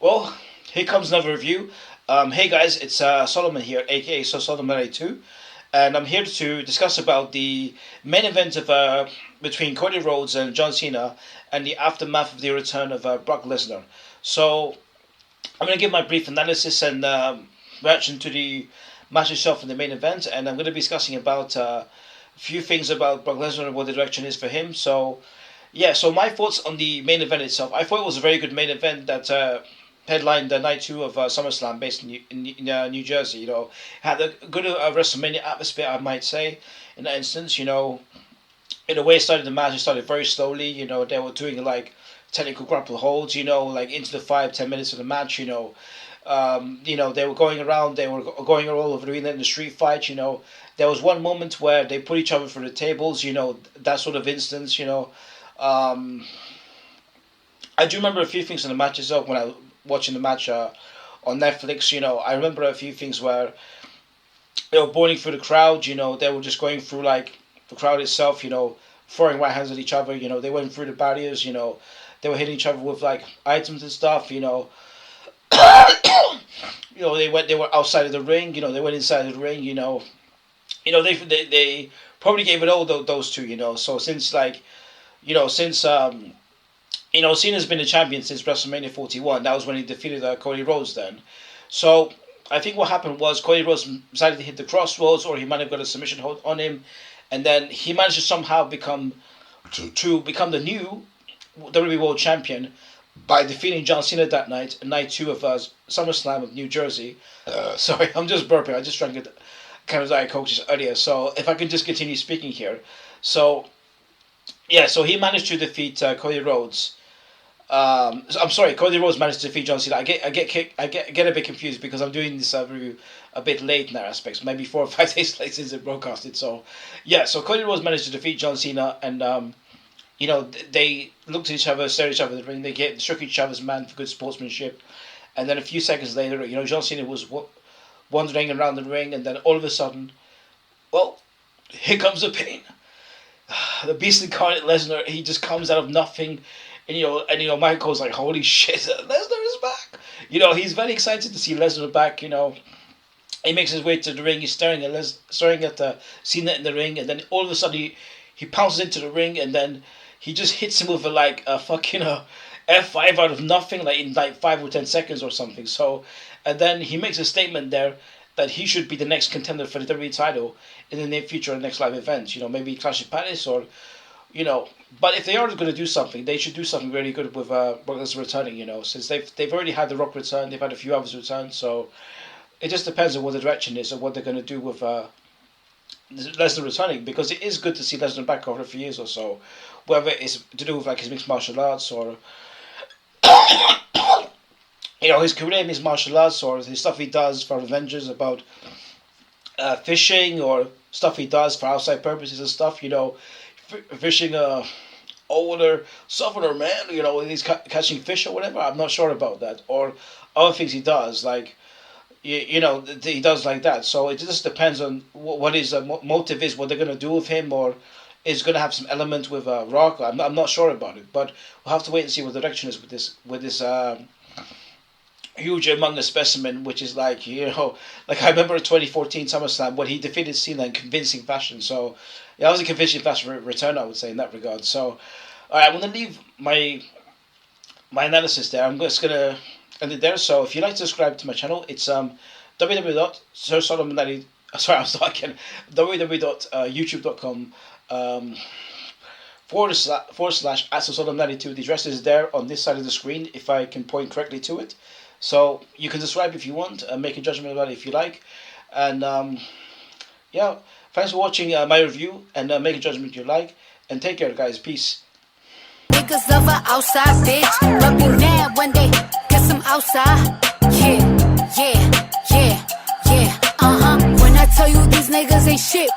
Well, here comes another review. Hey guys, it's Solomon here, aka Solomon92, and I'm here to discuss about the main event of between Cody Rhodes and John Cena, and the aftermath of the return of Brock Lesnar. So I'm going to give my brief analysis and reaction to the match itself in the main event, and I'm going to be discussing about a few things about Brock Lesnar and what the direction is for him. So yeah, so my thoughts on the main event itself. I thought it was a very good main event that headlined the night two of SummerSlam, based in New Jersey. You know, had a good WrestleMania atmosphere, I might say. In that instance, you know, in the way it started the match, it started very slowly. You know, they were doing like technical grapple holds. You know, like into the 5-10 minutes of the match. You know, they were going around. They were going all over the arena in the street fight. You know, there was one moment where they put each other through the tables. You know, that sort of instance. You know. I do remember a few things in the match itself when I was watching the match on Netflix. You know, I remember a few things where they were boarding through the crowd. You know, they were just going through like the crowd itself. You know, throwing right hands at each other. You know, they went through the barriers. You know, they were hitting each other with like items and stuff. You know, they were outside of the ring. You know, they went inside of the ring. You know, they probably gave it all those two. You know, so since Cena's been the champion since WrestleMania 41. That was when he defeated Cody Rhodes then. So I think what happened was Cody Rhodes decided to hit the crossroads, or he might have got a submission hold on him, and then he managed to somehow become the new WWE World Champion by defeating John Cena that night, night two of SummerSlam of New Jersey. Sorry, I'm just burping. I just drank a kind of Diet Coke just earlier. So if I can just continue speaking here. So yeah, so he managed to defeat Cody Rhodes. I'm sorry, Cody Rhodes managed to defeat John Cena. I get a bit confused because I'm doing this review a bit late in that aspect, maybe 4 or 5 days late since it broadcasted. So yeah, so Cody Rhodes managed to defeat John Cena, and they looked at each other, stared at each other in the ring. They shook each other's hand for good sportsmanship, and then a few seconds later, John Cena was wandering around the ring, and then all of a sudden, well, here comes the pain. The beast incarnate Lesnar, he just comes out of nothing, and Michael's like, holy shit, Lesnar is back. He's very excited to see Lesnar back. He makes his way to the ring. He's staring at Cena in the ring, and then all of a sudden he pounces into the ring, and then he just hits him with a fucking F5 out of nothing, like in like 5 or 10 seconds or something. So, and then he makes a statement there that he should be the next contender for the WWE title in the near future, the next live event. Maybe Clash of Palace or, But if they are going to do something, they should do something really good with Brock Lesnar returning. Since they've already had The Rock return, they've had a few others return. So it just depends on what the direction is or what they're going to do with Lesnar returning, because it is good to see Lesnar back after a few years or so, whether it's to do with like his mixed martial arts or his career in his martial arts, or the stuff he does for Avengers about fishing, or stuff he does for outside purposes and stuff, fishing older southerner man, he's catching fish or whatever. I'm not sure about that. Or other things he does, like, he does like that. So it just depends on what his motive is, what they're going to do with him, or is going to have some element with Rock. I'm not sure about it, but we'll have to wait and see what the direction is with this huge humongous specimen, which is like I remember in 2014 SummerSlam when he defeated Cena in convincing fashion. So that was a convincing fashion return, I would say, in that regard. So all right, I'm going to leave my analysis there. I'm just going to end it there. So if you'd like to subscribe to my channel, it's www.sirsolomon90. Sorry, I'm sorry again. www.youtube.com /@solomon92. The address is there on this side of the screen if I can point correctly to it. So you can subscribe if you want, make a judgment about it if you like, and thanks for watching my review, and make a judgment if you like, and take care, guys. Peace. Niggas love her outside, bitch, but be mad when they get some outside. Yeah. When I tell you these niggas ain't shit.